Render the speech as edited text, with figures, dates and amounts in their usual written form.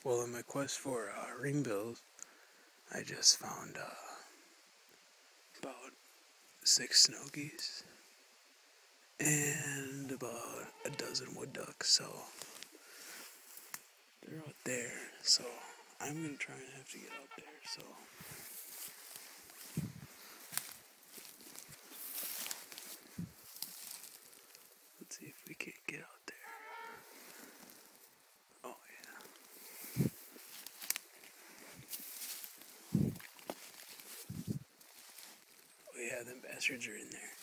Well, in my quest for ringbills, I just found about 6 snow geese and about a dozen wood ducks, so they're out there. So I'm gonna try and have to get out there. So let's see if we can't get out there. Oh yeah. Oh yeah, them bastards are in there.